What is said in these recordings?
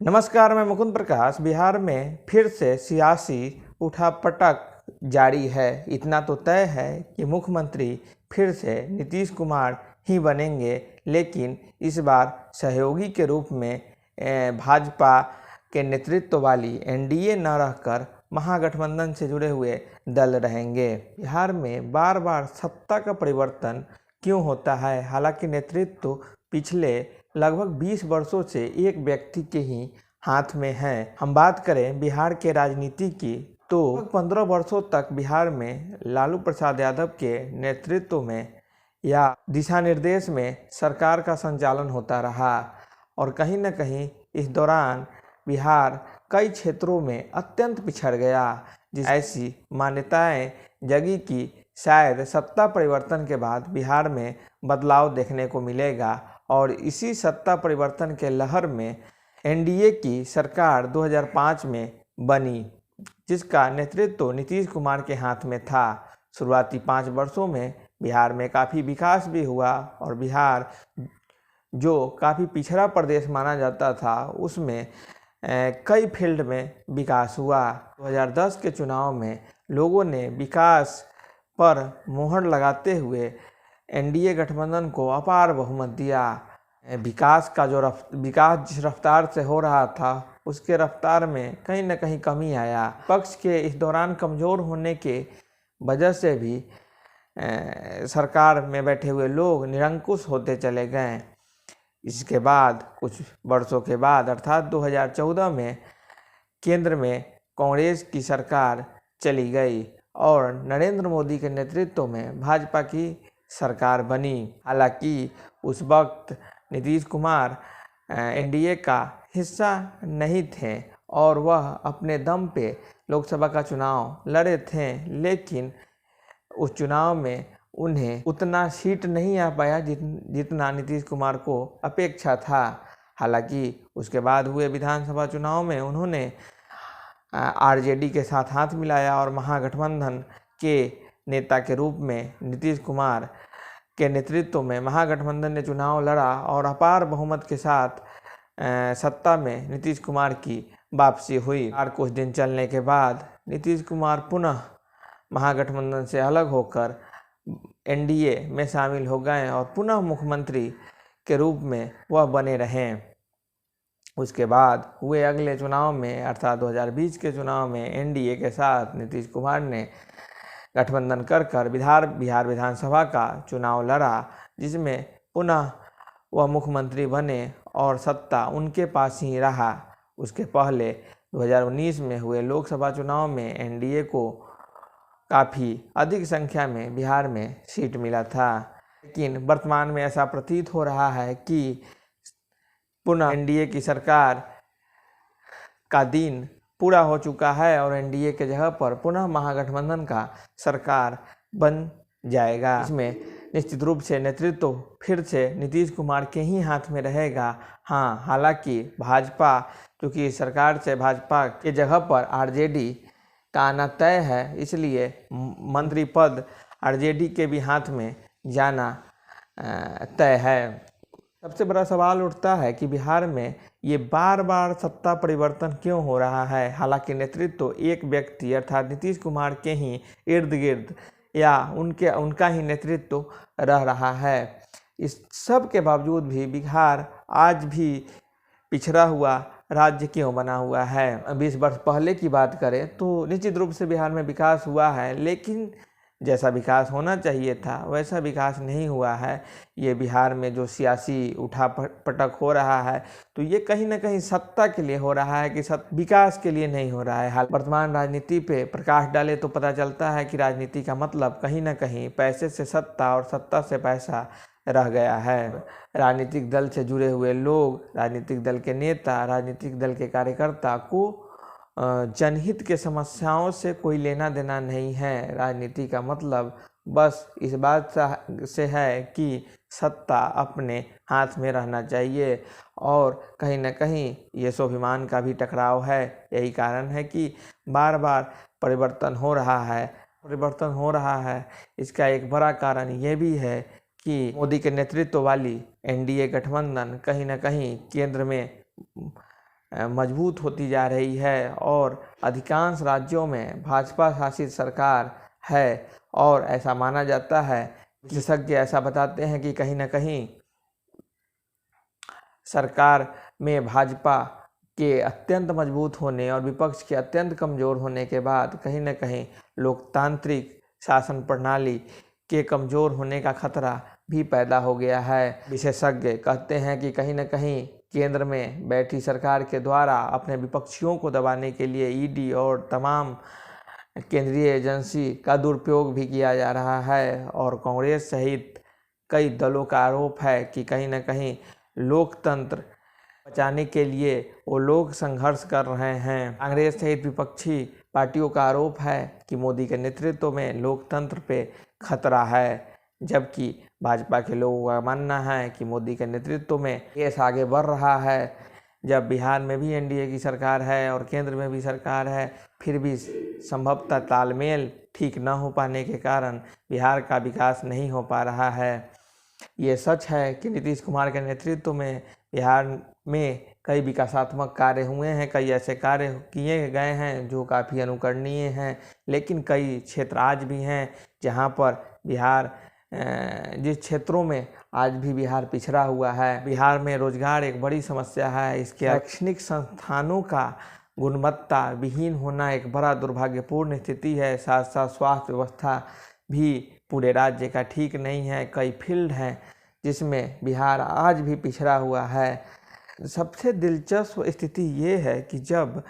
नमस्कार, मैं मुकुंद प्रकाश। बिहार में फिर से सियासी उठापटक जारी है। इतना तो तय है कि मुख्यमंत्री फिर से नीतीश कुमार ही बनेंगे, लेकिन इस बार सहयोगी के रूप में भाजपा के नेतृत्व वाली एनडीए न रहकर महागठबंधन से जुड़े हुए दल रहेंगे। बिहार में बार बार सत्ता का परिवर्तन क्यों होता है? हालांकि नेतृत्व पिछले लगभग 20 वर्षों से एक व्यक्ति के ही हाथ में है। हम बात करें बिहार के राजनीति की तो 15 वर्षों तक बिहार में लालू प्रसाद यादव के नेतृत्व में या दिशा निर्देश में सरकार का संचालन होता रहा और कहीं न कहीं इस दौरान बिहार कई क्षेत्रों में अत्यंत पिछड़ गया। ऐसी मान्यताएं जगी कि शायद सत्ता परिवर्तन के बाद बिहार में बदलाव देखने को मिलेगा और इसी सत्ता परिवर्तन के लहर में एनडीए की सरकार 2005 में बनी, जिसका नेतृत्व नीतीश कुमार के हाथ में था। शुरुआती 5 वर्षों में बिहार में काफ़ी विकास भी हुआ और बिहार जो काफ़ी पिछड़ा प्रदेश माना जाता था उसमें कई फील्ड में विकास हुआ। 2010 के चुनाव में लोगों ने विकास पर मोहर लगाते हुए एनडीए गठबंधन को अपार बहुमत दिया। विकास का जो विकास जिस रफ्तार से हो रहा था उसके रफ्तार में कहीं न कहीं कमी आया। पक्ष के इस दौरान कमज़ोर होने के वजह से भी सरकार में बैठे हुए लोग निरंकुश होते चले गए। इसके बाद कुछ वर्षों के बाद अर्थात 2014 में केंद्र में कांग्रेस की सरकार चली गई और नरेंद्र मोदी के नेतृत्व में भाजपा की सरकार बनी। हालांकि उस वक्त नीतीश कुमार एनडीए का हिस्सा नहीं थे और वह अपने दम पे लोकसभा का चुनाव लड़े थे, लेकिन उस चुनाव में उन्हें उतना सीट नहीं आ पाया जितना नीतीश कुमार को अपेक्षा था। हालांकि उसके बाद हुए विधानसभा चुनाव में उन्होंने आरजेडी के साथ हाथ मिलाया और महागठबंधन के नेता के रूप में नीतीश कुमार के नेतृत्व में महागठबंधन ने चुनाव लड़ा और अपार बहुमत के साथ सत्ता में नीतीश कुमार की वापसी हुई। और कुछ दिन चलने के बाद नीतीश कुमार पुनः महागठबंधन से अलग होकर एनडीए में शामिल हो गए और पुनः मुख्यमंत्री के रूप में वह बने रहें। उसके बाद हुए अगले चुनाव में अर्थात 2020 के चुनाव में एनडीए के साथ नीतीश कुमार ने गठबंधन कर बिहार विधानसभा का चुनाव लड़ा, जिसमें पुनः वह मुख्यमंत्री बने और सत्ता उनके पास ही रहा। उसके पहले 2019 में हुए लोकसभा चुनाव में एनडीए को काफ़ी अधिक संख्या में बिहार में सीट मिला था, लेकिन वर्तमान में ऐसा प्रतीत हो रहा है कि पुनः एनडीए की सरकार का दिन पूरा हो चुका है और एनडीए के जगह पर पुनः महागठबंधन का सरकार बन जाएगा। इसमें निश्चित रूप से नेतृत्व फिर से नीतीश कुमार के ही हाथ में रहेगा। हाँ, हालांकि भाजपा क्योंकि सरकार से भाजपा के जगह पर आरजेडी का आना तय है, इसलिए मंत्री पद आरजेडी के भी हाथ में जाना तय है। सबसे बड़ा सवाल उठता है कि बिहार में ये बार बार सत्ता परिवर्तन क्यों हो रहा है? हालांकि नेतृत्व एक व्यक्ति अर्थात नीतीश कुमार के ही इर्द गिर्द या उनका ही नेतृत्व रह रहा है। इस सब के बावजूद भी बिहार आज भी पिछड़ा हुआ राज्य क्यों बना हुआ है? 20 वर्ष पहले की बात करें तो निश्चित रूप से बिहार में विकास हुआ है, लेकिन जैसा विकास होना चाहिए था वैसा विकास नहीं हुआ है। ये बिहार में जो सियासी उठापटक हो रहा है तो ये कहीं ना कहीं सत्ता के लिए हो रहा है कि विकास के लिए नहीं हो रहा है। हाल वर्तमान राजनीति पे प्रकाश डाले तो पता चलता है कि राजनीति का मतलब कहीं ना कहीं पैसे से सत्ता और सत्ता से पैसा रह गया है। राजनीतिक दल से जुड़े हुए लोग, राजनीतिक दल के नेता, राजनीतिक दल के कार्यकर्ता को जनहित के समस्याओं से कोई लेना देना नहीं है। राजनीति का मतलब बस इस बात से है कि सत्ता अपने हाथ में रहना चाहिए और कहीं ना कहीं ये स्वाभिमान का भी टकराव है। यही कारण है कि बार बार परिवर्तन हो रहा है। इसका एक बड़ा कारण ये भी है कि मोदी के नेतृत्व वाली एनडीए गठबंधन कहीं ना कहीं केंद्र में मजबूत होती जा रही है और अधिकांश राज्यों में भाजपा शासित सरकार है। और ऐसा माना जाता है, विशेषज्ञ ऐसा बताते हैं कि कहीं ना कहीं सरकार में भाजपा के अत्यंत मजबूत होने और विपक्ष के अत्यंत कमज़ोर होने के बाद कहीं न कहीं लोकतांत्रिक शासन प्रणाली के कमज़ोर होने का खतरा भी पैदा हो गया है। विशेषज्ञ कहते हैं कि कहीं न कहीं केंद्र में बैठी सरकार के द्वारा अपने विपक्षियों को दबाने के लिए ईडी और तमाम केंद्रीय एजेंसी का दुरुपयोग भी किया जा रहा है। और कांग्रेस सहित कई दलों का आरोप है कि कहीं न कहीं लोकतंत्र बचाने के लिए वो लोग संघर्ष कर रहे हैं। कांग्रेस सहित विपक्षी पार्टियों का आरोप है कि मोदी के नेतृत्व में लोकतंत्र पे खतरा है, जबकि भाजपा के लोगों का मानना है कि मोदी के नेतृत्व में देश आगे बढ़ रहा है। जब बिहार में भी एनडीए की सरकार है और केंद्र में भी सरकार है, फिर भी संभवतः तालमेल ठीक न हो पाने के कारण बिहार का विकास नहीं हो पा रहा है। ये सच है कि नीतीश कुमार के नेतृत्व में बिहार में कई विकासात्मक कार्य हुए हैं, कई ऐसे कार्य किए गए हैं जो काफ़ी अनुकरणीय हैं, लेकिन कई क्षेत्र आज भी हैं जहां पर बिहार जिस क्षेत्रों में आज भी बिहार पिछड़ा हुआ है। बिहार में रोजगार एक बड़ी समस्या है। इसके शैक्षणिक संस्थानों का गुणवत्ता विहीन होना एक बड़ा दुर्भाग्यपूर्ण स्थिति है। साथ साथ स्वास्थ्य व्यवस्था भी पूरे राज्य का ठीक नहीं है। कई फील्ड हैं जिसमें बिहार आज भी पिछड़ा हुआ है। सबसे दिलचस्प स्थिति ये है कि जब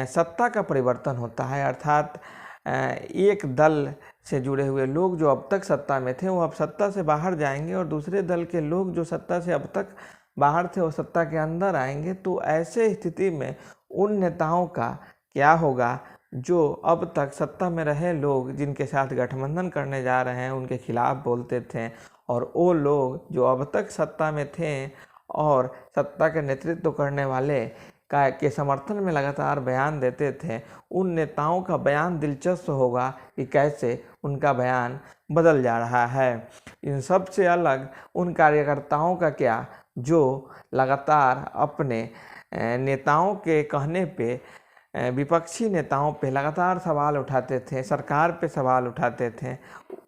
सत्ता का परिवर्तन होता है, अर्थात एक दल से जुड़े हुए लोग जो अब तक सत्ता में थे वो अब सत्ता से बाहर जाएंगे और दूसरे दल के लोग जो सत्ता से अब तक बाहर थे वो सत्ता के अंदर आएंगे, तो ऐसे स्थिति में उन नेताओं का क्या होगा जो अब तक सत्ता में रहे लोग जिनके साथ गठबंधन करने जा रहे हैं उनके खिलाफ बोलते थे, और वो लोग जो अब तक सत्ता में थे और सत्ता के नेतृत्व करने वाले के समर्थन में लगातार बयान देते थे, उन नेताओं का बयान दिलचस्प होगा कि कैसे उनका बयान बदल जा रहा है। इन सब से अलग उन कार्यकर्ताओं का क्या जो लगातार अपने नेताओं के कहने पे विपक्षी नेताओं पे लगातार सवाल उठाते थे, सरकार पे सवाल उठाते थे।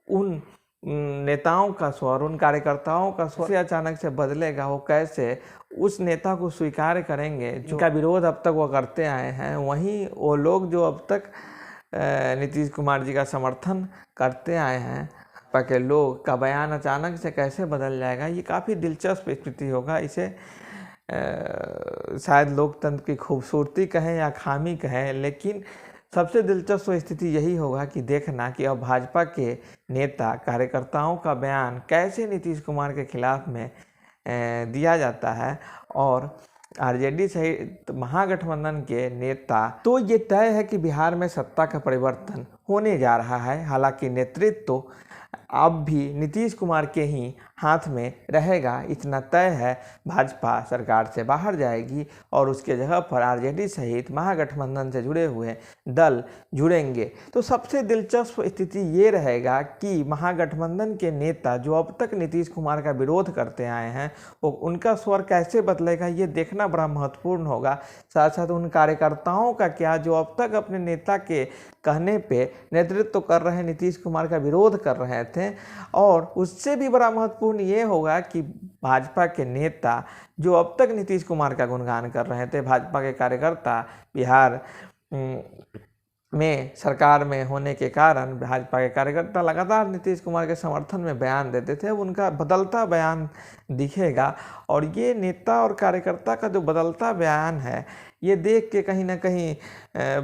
उन नेताओं का स्वर, उन कार्यकर्ताओं का स्वर से अचानक से बदलेगा। वो कैसे उस नेता को स्वीकार करेंगे जिनका विरोध अब तक वो करते आए हैं। वहीं वो लोग जो अब तक नीतीश कुमार जी का समर्थन करते आए हैं, के लोग का बयान अचानक से कैसे बदल जाएगा, ये काफ़ी दिलचस्प स्थिति होगा। इसे शायद लोकतंत्र की खूबसूरती कहें या खामी कहें, लेकिन सबसे दिलचस्प स्थिति यही होगा कि देखना कि अब भाजपा के नेता कार्यकर्ताओं का बयान कैसे नीतीश कुमार के खिलाफ में दिया जाता है। और आरजेडी सहित महागठबंधन के नेता, तो ये तय है कि बिहार में सत्ता का परिवर्तन होने जा रहा है। हालांकि नेतृत्व अब भी नीतीश कुमार के ही हाथ में रहेगा, इतना तय है। भाजपा सरकार से बाहर जाएगी और उसके जगह पर आरजेडी सहित महागठबंधन से जुड़े हुए दल जुड़ेंगे। तो सबसे दिलचस्प स्थिति ये रहेगा कि महागठबंधन के नेता जो अब तक नीतीश कुमार का विरोध करते आए हैं, वो उनका स्वर कैसे बदलेगा, ये देखना बड़ा महत्वपूर्ण होगा। साथ साथ उन कार्यकर्ताओं का क्या जो अब तक अपने नेता के कहने पे नेतृत्व कर रहे नीतीश कुमार का विरोध कर रहे थे। और उससे भी बड़ा महत्वपूर्ण ये होगा कि भाजपा के नेता जो अब तक नीतीश कुमार का गुणगान कर रहे थे, भाजपा के कार्यकर्ता बिहार में सरकार में होने के कारण भाजपा के कार्यकर्ता लगातार नीतीश कुमार के समर्थन में बयान देते थे, अब उनका बदलता बयान दिखेगा। और ये नेता और कार्यकर्ता का जो बदलता बयान है, ये देख के कहीं ना कहीं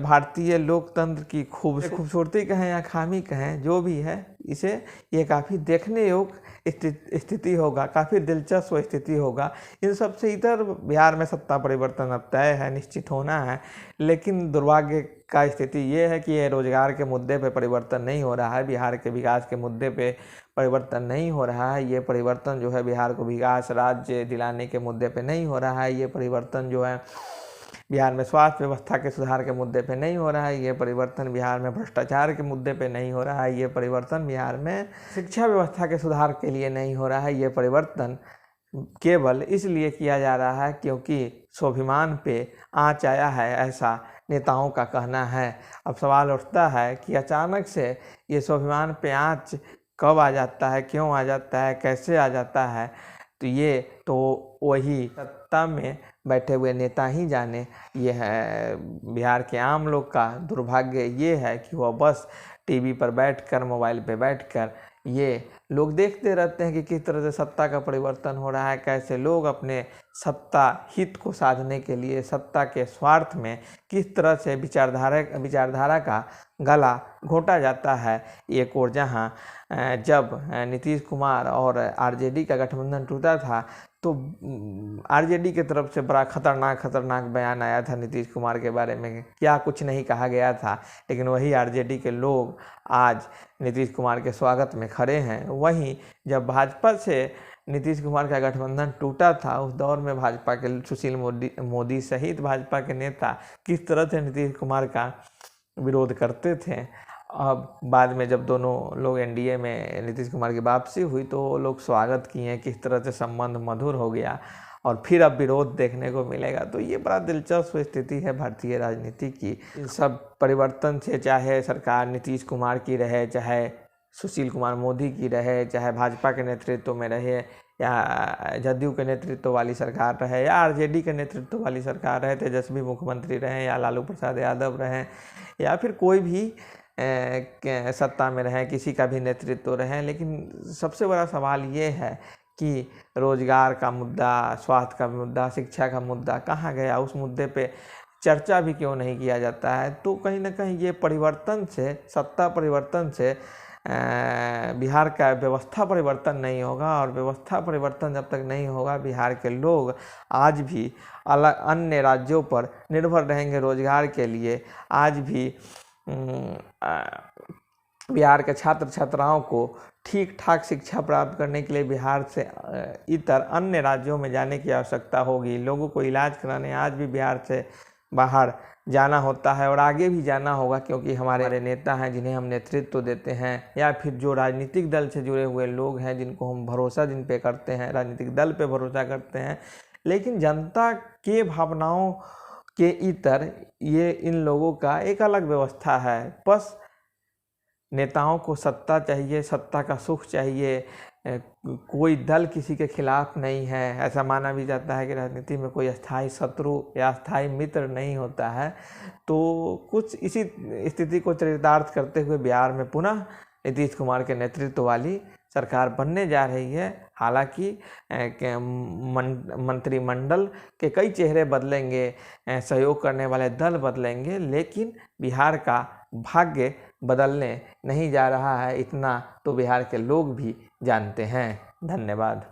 भारतीय लोकतंत्र की खूबसूरती कहें या खामी कहें, जो भी है, इसे ये काफ़ी देखने योग्य स्थिति होगा, काफ़ी दिलचस्प स्थिति होगा। इन सबसे इधर बिहार में सत्ता परिवर्तन अब तय है, निश्चित होना है। लेकिन दुर्भाग्य का स्थिति ये है कि ये रोजगार के मुद्दे पे परिवर्तन नहीं हो रहा है, बिहार के विकास के मुद्दे पे परिवर्तन नहीं हो रहा है। ये परिवर्तन जो है बिहार को विकास राज्य दिलाने के मुद्दे पे नहीं हो रहा है। ये परिवर्तन जो है बिहार में स्वास्थ्य व्यवस्था के सुधार के मुद्दे पे नहीं हो रहा है। ये परिवर्तन बिहार में भ्रष्टाचार के मुद्दे पे नहीं हो रहा है। ये परिवर्तन बिहार में शिक्षा व्यवस्था के सुधार के लिए नहीं हो रहा है। ये परिवर्तन केवल इसलिए किया जा रहा है क्योंकि स्वाभिमान पे आँच आया है, ऐसा नेताओं का कहना है। अब सवाल उठता है कि अचानक से ये स्वाभिमान पे आँच कब आ जाता है, क्यों आ जाता है, कैसे आ जाता है, तो ये तो वही सत्ता में बैठे हुए नेता ही जाने। ये है बिहार के आम लोग का दुर्भाग्य, ये है कि वह बस टीवी पर बैठकर, मोबाइल पे बैठकर ये लोग देखते रहते हैं कि किस तरह से सत्ता का परिवर्तन हो रहा है, कैसे लोग अपने सत्ता हित को साधने के लिए, सत्ता के स्वार्थ में किस तरह से विचारधारा का गला घोटा जाता है। एक और जहां जब नीतीश कुमार और आरजेडी का गठबंधन टूटा था तो आरजेडी की तरफ से बड़ा खतरनाक बयान आया था नीतीश कुमार के बारे में, क्या कुछ नहीं कहा गया था, लेकिन वही आरजेडी के लोग आज नीतीश कुमार के स्वागत में खड़े हैं। वहीं जब भाजपा से नीतीश कुमार का गठबंधन टूटा था, उस दौर में भाजपा के सुशील मोदी सहित भाजपा के नेता किस तरह से नीतीश कुमार का विरोध करते थे। अब बाद में जब दोनों लोग एनडीए में नीतीश कुमार की वापसी हुई तो लोग स्वागत किए, किस तरह से संबंध मधुर हो गया, और फिर अब विरोध देखने को मिलेगा। तो ये बड़ा दिलचस्प स्थिति है भारतीय राजनीति की। इन सब परिवर्तन से, चाहे सरकार नीतीश कुमार की रहे, चाहे सुशील कुमार मोदी की रहे, चाहे भाजपा के नेतृत्व में रहे, या जदयू के नेतृत्व वाली सरकार रहे, या आरजेडी के नेतृत्व वाली सरकार रहे, तेजस्वी मुख्यमंत्री रहे, या लालू प्रसाद यादव रहे, या फिर कोई भी सत्ता में रहे, किसी का भी नेतृत्व रहे, लेकिन सबसे बड़ा सवाल ये है कि रोजगार का मुद्दा, स्वास्थ्य का मुद्दा, शिक्षा का मुद्दा कहाँ गया? उस मुद्दे पे चर्चा भी क्यों नहीं किया जाता है? तो कहीं ना कहीं ये परिवर्तन से, सत्ता परिवर्तन से बिहार का व्यवस्था परिवर्तन नहीं होगा, और व्यवस्था परिवर्तन जब तक नहीं होगा, बिहार के लोग आज भी अलग अन्य राज्यों पर निर्भर रहेंगे रोजगार के लिए। आज भी बिहार के छात्र छात्राओं को ठीक ठाक शिक्षा प्राप्त करने के लिए बिहार से इतर अन्य राज्यों में जाने की आवश्यकता होगी। लोगों को इलाज कराने आज भी बिहार से बाहर जाना होता है, और आगे भी जाना होगा, क्योंकि हमारे नेता हैं जिन्हें हम नेतृत्व देते हैं, या फिर जो राजनीतिक दल से जुड़े हुए लोग हैं जिनको हम भरोसा जिन पे करते हैं, राजनीतिक दल पे भरोसा करते हैं, लेकिन जनता के भावनाओं के इतर ये इन लोगों का एक अलग व्यवस्था है। बस नेताओं को सत्ता चाहिए, सत्ता का सुख चाहिए, कोई दल किसी के खिलाफ नहीं है। ऐसा माना भी जाता है कि राजनीति में कोई अस्थाई शत्रु या अस्थाई मित्र नहीं होता है। तो कुछ इसी स्थिति को चरितार्थ करते हुए बिहार में पुनः नीतीश कुमार के नेतृत्व वाली सरकार बनने जा रही है। हालांकि मंत्रिमंडल के कई चेहरे बदलेंगे, सहयोग करने वाले दल बदलेंगे, लेकिन बिहार का भाग्य बदलने नहीं जा रहा है, इतना तो बिहार के लोग भी जानते हैं। धन्यवाद।